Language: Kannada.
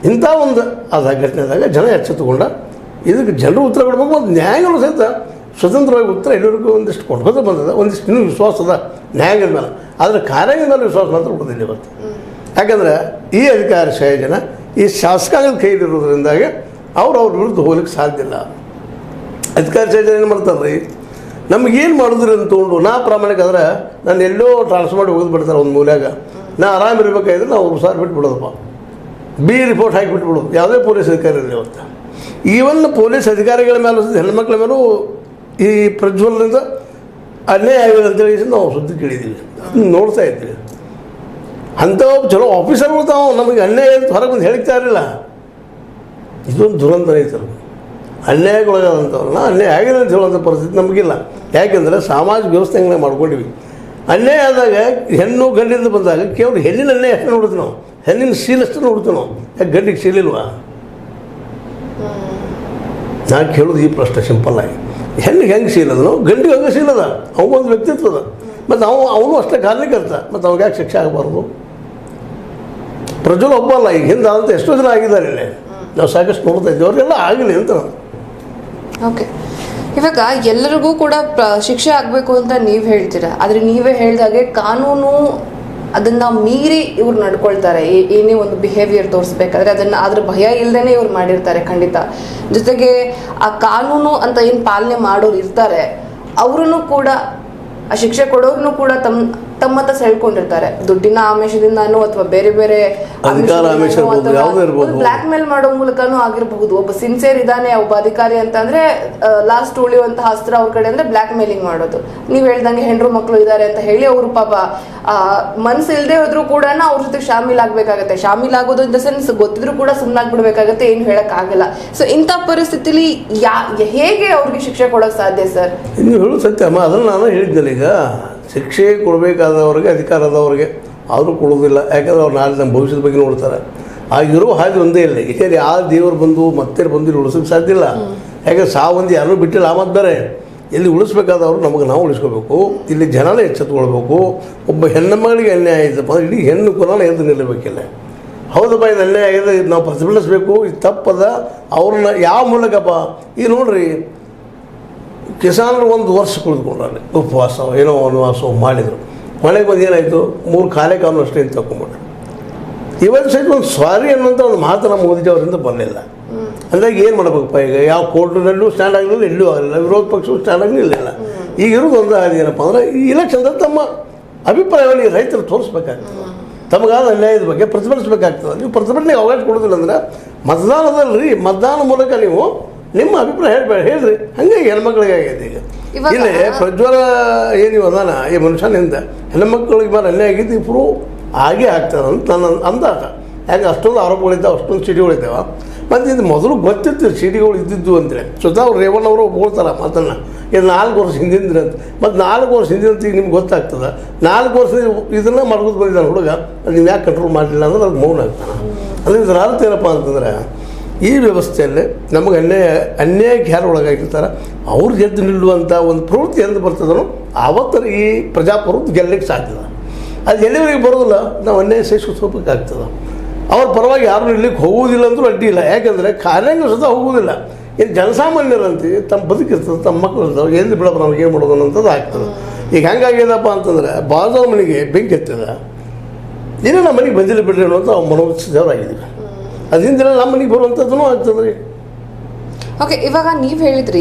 ಇಂಥ ಒಂದು ಅದ ಘಟನೆದಾಗ ಜನ ಎಚ್ಚೆತ್ತುಕೊಂಡ ಇದಕ್ಕೆ ಜನರು ಉತ್ತರ ಕೊಡಬೇಕು. ಮತ್ತು ನ್ಯಾಯಗಳು ಸಹಿತ ಸ್ವತಂತ್ರವಾಗಿ ಉತ್ತರ ಎಲ್ಲರಿಗೂ ಒಂದಿಷ್ಟು ಕೊಡ್ಕೋತ ಬಂದದ, ಒಂದಿಷ್ಟು ಇನ್ನೂ ವಿಶ್ವಾಸ ಅದ ನ್ಯಾಯಗಳ ಮೇಲೆ. ಆದರೆ ಕಾರ್ಯಗಳ ಮೇಲೆ ವಿಶ್ವಾಸ ಮಾತ್ರ ಕೊಡೋದಿಲ್ಲ ಇವತ್ತು. ಯಾಕಂದರೆ ಈ ಅಧಿಕಾರಶಾಹಿ ಜನ ಈ ಶಾಸಕಾಂಗದ ಕೈಲಿರೋದ್ರಿಂದಾಗಿ ಅವ್ರ ವಿರುದ್ಧ ಹೋಗ್ಲಿಕ್ಕೆ ಸಾಧ್ಯ ಇಲ್ಲ. ಅಧಿಕಾರಶಾಹಿ ಜನ ಏನು ಮಾಡ್ತಾರೆ ರೀ, ನಮಗೇನು ಮಾಡಿದ್ರಿ ಅಂತ ತೊಗೊಂಡು ನಾ ಪ್ರಾಮಾಣಿಕ ಆದ್ರೆ ನಾನು ಎಲ್ಲೋ ಟ್ರಾನ್ಸ್ಫರ್ ಮಾಡಿ ಹೋಗಿ ಬಿಡ್ತಾರೆ ಒಂದು ಮೂಲ್ಯಾಗ. ನಾ ಆರಾಮಿರ್ಬೇಕಾದ್ರೆ ನಾವು ಅವ್ರು ಸಾರ್ ಬಿಟ್ಬಿಡೋದಪ್ಪ, ರಿಪೋರ್ಟ್ ಹಾಕಿ ಬಿಟ್ಬಿಡೋದು. ಯಾವುದೇ ಪೊಲೀಸ್ ಅಧಿಕಾರಿ ಇರಲಿ ಇವತ್ತು. ಈವನ್ ಪೊಲೀಸ್ ಅಧಿಕಾರಿಗಳ ಮೇಲೂ ಹೆಣ್ಮಕ್ಳ ಮೇಲೂ ಈ ಪ್ರಜ್ವಲದಿಂದ ಅನ್ಯಾಯ ಆಗಿದೆ ಅಂತೇಳಿ ನಾವು ಸುದ್ದಿ ಕೇಳಿದ್ದೀವಿ, ಅದನ್ನ ನೋಡ್ತಾ ಇದ್ದೀವಿ. ಅಂಥ ಚಲೋ ಆಫೀಸರ್ಗಳು ತಾವು ನಮಗೆ ಅನ್ಯಾಯ ಅಂತ ಹೊರಗೆ ಬಂದು ಹೇಳ್ತಾ ಇರಲಿಲ್ಲ. ಇದೊಂದು ದುರಂತ ರೈತರು ಅನ್ಯಾಯಗೊಳಗಾದಂಥವ್ರನ್ನ ಅನ್ಯಾಯ ಆಗಿದೆ ಅಂತ ಹೇಳುವಂಥ ಪರಿಸ್ಥಿತಿ ನಮಗಿಲ್ಲ. ಯಾಕೆಂದರೆ ಸಾಮಾಜಿಕ ವ್ಯವಸ್ಥೆ ಹಂಗೆ ಮಾಡ್ಕೊಂಡಿವಿ. ಅನ್ಯಾಯ ಆದಾಗ ಹೆಣ್ಣು ಗಂಡಿಂದ ಬಂದಾಗ ಕೇವಲ ಹೆಣ್ಣಿನ ಅನ್ಯಾಯ ಅಷ್ಟೇ ನೋಡ್ತೀವಿ ನಾವು, ಹೆಣ್ಣಿನ ಶೀಲ ಅಷ್ಟೇ ನೋಡ್ತೀವಿ ನಾವು. ಯಾಕೆ ಗಂಡಿಗೆ ಶೀಲಿಲ್ವಾ? ನಾನು ಕೇಳೋದು ಈ ಪ್ರಶ್ನೆ ಸಿಂಪಲ್ ಆಗಿ. ಹೆಣ್ಣಿಗೆ ಹೆಂಗೆ ಶೀಲದನೋ ಗಂಡಿಗೆ ಹಂಗೆ ಶೀಲದ, ಅವಗೊಂದು ವ್ಯಕ್ತಿತ್ವ ಅದ. ಮತ್ತು ಅವನು ಅಷ್ಟೇ ಕಾರ್ಯಕರ್ತ, ಮತ್ತು ಅವಾಗ ಯಾಕೆ ಶಿಕ್ಷೆ ಆಗಬಾರ್ದು? ಪ್ರಜ್ವಲ್ ಒಬ್ಬ ಅಲ್ಲ, ಈಗ ಹಿಂದೆ ಆದಂಥ ಎಷ್ಟೋ ಜನ ಆಗಿದ್ದಾರೆ ಇಲ್ಲಿ, ನಾವು ಸಾಕಷ್ಟು ನೋಡ್ತಾ ಇದ್ದೀವಿ. ಅವರೆಲ್ಲ ಆಗಲಿ ಅಂತ. ಓಕೆ, ಇವಾಗ ಎಲ್ಲರಿಗೂ ಕೂಡ ಶಿಕ್ಷೆ ಆಗಬೇಕು ಅಂತ ನೀವು ಹೇಳ್ತೀರಾ, ಆದರೆ ನೀವೇ ಹೇಳಿದಾಗೆ ಕಾನೂನು ಅದನ್ನು ಮೀರಿ ಇವ್ರು ನಡ್ಕೊಳ್ತಾರೆ. ಏನೇ ಒಂದು ಬಿಹೇವಿಯರ್ ತೋರಿಸ್ಬೇಕಾದ್ರೆ ಅದನ್ನು ಅದ್ರ ಭಯ ಇಲ್ಲದೇ ಇವ್ರು ಮಾಡಿರ್ತಾರೆ ಖಂಡಿತ. ಜೊತೆಗೆ ಆ ಕಾನೂನು ಅಂತ ಏನು ಪಾಲನೆ ಮಾಡೋರು ಇರ್ತಾರೆ ಅವ್ರೂ ಕೂಡ, ಆ ಶಿಕ್ಷೆ ಕೊಡೋರ್ನು ಕೂಡ ತಮ್ಮತ್ತ ಸೆಳ್ಕೊಂಡಿರ್ತಾರೆ. ದುಡ್ಡಿನ ಆಮಿಷದಿಂದಾನು ಅಥವಾ ಬೇರೆ ಬೇರೆ ಬ್ಲಾಕ್ ಮೇಲ್ ಮಾಡೋ ಮೂಲಕನೂ ಆಗಿರಬಹುದು. ಒಬ್ಬ ಸಿನ್ಸಿಯರ್ ಇದ್ದಾನೆ ಒಬ್ಬ ಅಧಿಕಾರಿ ಅಂತ ಅಂದ್ರೆ ಲಾಸ್ಟ್ ಉಳಿಯುವಂತಹ ಅಸ್ತ್ರ ಅವ್ರ ಕಡೆ ಅಂದ್ರೆ ಬ್ಲಾಕ್ ಮೇಲಿಂಗ್ ಮಾಡೋದು. ನೀವ್ ಹೇಳ್ದಂಗೆ ಹೆಣ್ಣು ಮಕ್ಕಳು ಇದ್ದಾರೆ ಅಂತ ಹೇಳಿ ಅವರು ಪಾಪ ಮನ್ಸು ಇಲ್ಲದೆ ಹೋದ್ರು ಕೂಡ ಅವ್ರ ಜೊತೆ ಶಾಮೀಲ್ ಆಗ್ಬೇಕಾಗತ್ತೆ. ಶಾಮೀಲ್ ಆಗೋದು ಇನ್ ದ ಸೆನ್ಸ್ ಗೊತ್ತಿದ್ರು ಕೂಡ ಸುಮ್ಮನಾಗ್ಬಿಡ್ಬೇಕಾಗತ್ತೆ, ಏನು ಹೇಳಕ್ ಆಗಲ್ಲ. ಸೊ ಇಂಥ ಪರಿಸ್ಥಿತಿಲಿ ಹೇಗೆ ಅವ್ರಿಗೆ ಶಿಕ್ಷೆ ಕೊಡಕ್ ಸಾಧ್ಯ ಸರ್? ನೀವು ಹೇಳೋದು ಸತ್ಯ ಅಮ್ಮ, ಅದನ್ನು ನಾನು ಹೇಳಿದ್ನಲ್ಲ. ಈಗ ಶಿಕ್ಷೆ ಕೊಡಬೇಕಾದವ್ರಿಗೆ ಅಧಿಕಾರದವ್ರಿಗೆ ಆದರೂ ಕೊಡೋದಿಲ್ಲ. ಯಾಕಂದ್ರೆ ಅವ್ರು ನಾಳೆ ನಮ್ಮ ಭವಿಷ್ಯದ ಬಗ್ಗೆ ನೋಡ್ತಾರೆ. ಆಗಿರೋ ಹಾಗೆ ಒಂದೇ ಇಲ್ಲ. ಯಾಕೆಂದರೆ ಯಾವ ದೇವರು ಬಂದು ಮತ್ತೆ ಬಂದು ಇಲ್ಲಿ ಉಳಿಸೋಕ್ಕೆ ಸಾಧ್ಯ ಇಲ್ಲ. ಯಾಕಂದ್ರೆ ಸಾವೊಂದು ಯಾರೂ ಬಿಟ್ಟಿಲ್ಲ. ಆಮದ್ದು ಬೇರೆ ಇಲ್ಲಿ ಉಳಿಸ್ಬೇಕಾದವರು ನಮಗೆ ನಾವು ಉಳಿಸ್ಕೋಬೇಕು. ಇಲ್ಲಿ ಜನನೇ ಎಚ್ಚೆತ್ತುಕೊಳ್ಬೇಕು. ಒಬ್ಬ ಹೆಣ್ಣು ಮಗಳಿಗೆ ಅನ್ಯಾಯ ಆಯ್ತಪ್ಪ ಅಂದ್ರೆ ಇಡೀ ಹೆಣ್ಣು ಕುಲನ ಎದ್ದು ನಿಲ್ಲಬೇಕಿಲ್ಲ. ಹೌದಪ್ಪ, ಇದು ಅನ್ಯಾಯ ಆಗಿದೆ, ಇದು ನಾವು ಪ್ರತಿಭಟಿಸಬೇಕು, ಇದು ತಪ್ಪದ. ಅವ್ರನ್ನ ಯಾವ ಮೂಲಕಪ್ಪ ಈಗ ನೋಡ್ರಿ, ಕಿಸಾನರು 1 ವರ್ಷ ಕುಳಿತುಕೊಂಡ್ರೆ ಉಪವಾಸ ಏನೋ ವನವಾಸ ಮಾಡಿದರು. ಮಳೆಗೆ ಬಂದು ಏನಾಯಿತು, 3 ಕಾಲೇ ಕಾನೂನು ಅಷ್ಟೇ ಅಂತ ತಗೊಂಡ್ಬಿಟ್ರು. ಇವತ್ತು ಸಹಿತ ಒಂದು ಸ್ವಾರಿ ಅನ್ನೋಂಥ ಒಂದು ಮಾತು ನಮ್ಮ ಮೋದಿಜಿ ಅವರಿಂದ ಬರಲಿಲ್ಲ. ಅಂದಾಗ ಏನು ಮಾಡಬೇಕಪ್ಪ? ಈಗ ಯಾವ ಕೋರ್ಟಿನಲ್ಲೂ ಸ್ಟ್ಯಾಂಡ್ ಆಗಲಿಲ್ಲ, ಎಲ್ಲೂ ಆಗಲಿಲ್ಲ, ವಿರೋಧ ಪಕ್ಷವೂ ಸ್ಟ್ಯಾಂಡ್ ಆಗಲಿಲ್ಲ. ಈಗ ಇರೋದು ಒಂದು ಏನಪ್ಪ ಅಂದರೆ ಈ ಇಲೆಕ್ಷನ್ದಲ್ಲಿ ತಮ್ಮ ಅಭಿಪ್ರಾಯವನ್ನು ಈ ರೈತರು ತೋರಿಸ್ಬೇಕಾಗ್ತದೆ. ತಮಗಾದ ಅನ್ಯಾಯದ ಬಗ್ಗೆ ಪ್ರತಿಭಟಿಸಬೇಕಾಗ್ತದೆ. ನೀವು ಪ್ರತಿಭಟನೆಗೆ ಅವಕಾಶ ಕೊಡೋದಿಲ್ಲ ಅಂದರೆ ಮತದಾನದಲ್ಲಿ ಮತದಾನ ಮೂಲಕ ನೀವು ನಿಮ್ಮ ಅಭಿಪ್ರಾಯ ಹೇಳ್ರಿ. ಹಾಗಾಗಿ ಹೆಣ್ಮಕ್ಳಿಗೆ ಆಗಿದೆ. ಈಗ ಇಲ್ಲಿ ಪ್ರಜ್ವಲ ಏನಿವ ಅದಾನ ಈ ಮನುಷ್ಯನಿಂದ ಹೆಣ್ಮಕ್ಳಿಗೆ ಮೇಲೆ ಅನ್ಯಾಯ ಆಗಿದ್ದು ಇಬ್ಬರು ಹಾಗೆ ಆಗ್ತದೆ ಅಂತ ನನ್ನ ಅಂದಾಟ. ಯಾಕೆ ಅಷ್ಟೊಂದು ಆರೋಪಗಳಿದ್ದಾವೆ, ಅಷ್ಟೊಂದು ಸಿಡಿಗಳಿದ್ದಾವೆ. ಮತ್ತು ಇದು ಮೊದಲು ಗೊತ್ತಿತ್ತು ಸಿಡಿಗಳು ಇದ್ದಿದ್ದು ಅಂದರೆ. ಸ್ವತಃ ಅವ್ರು ರೇವಣ್ಣವರು ಹೋಗ್ತಾರೆ ಮಾತನ್ನು. ಇದು 4 ವರ್ಷ ಹಿಂದಿಂದ ಅಂತ. ಮತ್ತು 4 ವರ್ಷ ಹಿಂದಿನಂತ ಈಗ ನಿಮ್ಗೆ ಗೊತ್ತಾಗ್ತದೆ. 4 ವರ್ಷ ಇದನ್ನು ಮಾಡ್ಬೋದು ಬಂದಿದ್ದಾನೆ ಹುಡುಗ, ನೀವು ಯಾಕೆ ಕಂಟ್ರೋಲ್ ಮಾಡಲಿಲ್ಲ ಅಂದ್ರೆ ಅದು ಮೌನ ಆಗ್ತಾನೆ. ಅಂದರೆ ಇದರ ಅರ್ಥ ಏನಪ್ಪ ಅಂತಂದರೆ, ಈ ವ್ಯವಸ್ಥೆಯಲ್ಲಿ ನಮಗೆ ಅನ್ಯಾಯಕ್ಕೆ ಯಾರು ಒಳಗಾಗಿರ್ತಾರೆ ಅವ್ರು ಗೆದ್ದು ನಿಲ್ಲುವಂಥ ಒಂದು ಪ್ರವೃತ್ತಿ ಎಂದು ಬರ್ತದೋ ಆವತ್ತು ಈ ಪ್ರಜಾಪ್ರಭುತ್ವ ಗೆಲ್ಲಕ್ಕೆ ಸಾಧ್ಯದ. ಅದು ಎಲ್ಲಿವರೆಗೆ ಬರೋದಿಲ್ಲ, ನಾವು ಅನ್ಯಾಯ ಸಹಿಸ್ಕೋಬೇಕಾಗ್ತದೆ. ಅವ್ರ ಪರವಾಗಿ ಯಾರು ನಿಲ್ಲಕ್ಕೆ ಹೋಗುವುದಿಲ್ಲ ಅಂದರೂ ಅಡ್ಡಿ ಇಲ್ಲ. ಯಾಕೆಂದರೆ ಕಾರ್ಯಾಂಗ ಸದಾ ಹೋಗುವುದಿಲ್ಲ. ಇನ್ನು ಜನಸಾಮಾನ್ಯರಂತೆ ತಮ್ಮ ಬದುಕಿರ್ತದೆ, ತಮ್ಮ ಮಕ್ಕಳು ಇರ್ತಾವೆ, ಎಲ್ಲಿ ಬಿಡಪ್ಪ ನಮ್ಗೆ ಏನು ಮಾಡೋದು ಅನ್ನೋಂಥದ್ದು ಆಗ್ತದೆ. ಈಗ ಹೆಂಗಾಗ್ಯದಪ್ಪ ಅಂತಂದರೆ ಬಾಜು ಮನೆಗೆ ಬೆಂಕಿ ಎತ್ತಿದ ಇನ್ನೂ ನಮ್ಮ ಮನೆಗೆ ಬಂದಿಲ್ಲ ಬಿಡ್ರಿ ಅನ್ನೋದು ಅವ್ರು ಮನೋಚಿತವರಾಗಿದ್ದೀವಿ. ಅದರಿಂದ ನಮ್ಮ ಮನೆಗೆ ಬರುವಂಥದ್ದು ಆಗ್ತದೆ ರೀ. ಓಕೆ, ಇವಾಗ ನೀವು ಹೇಳಿದ್ರಿ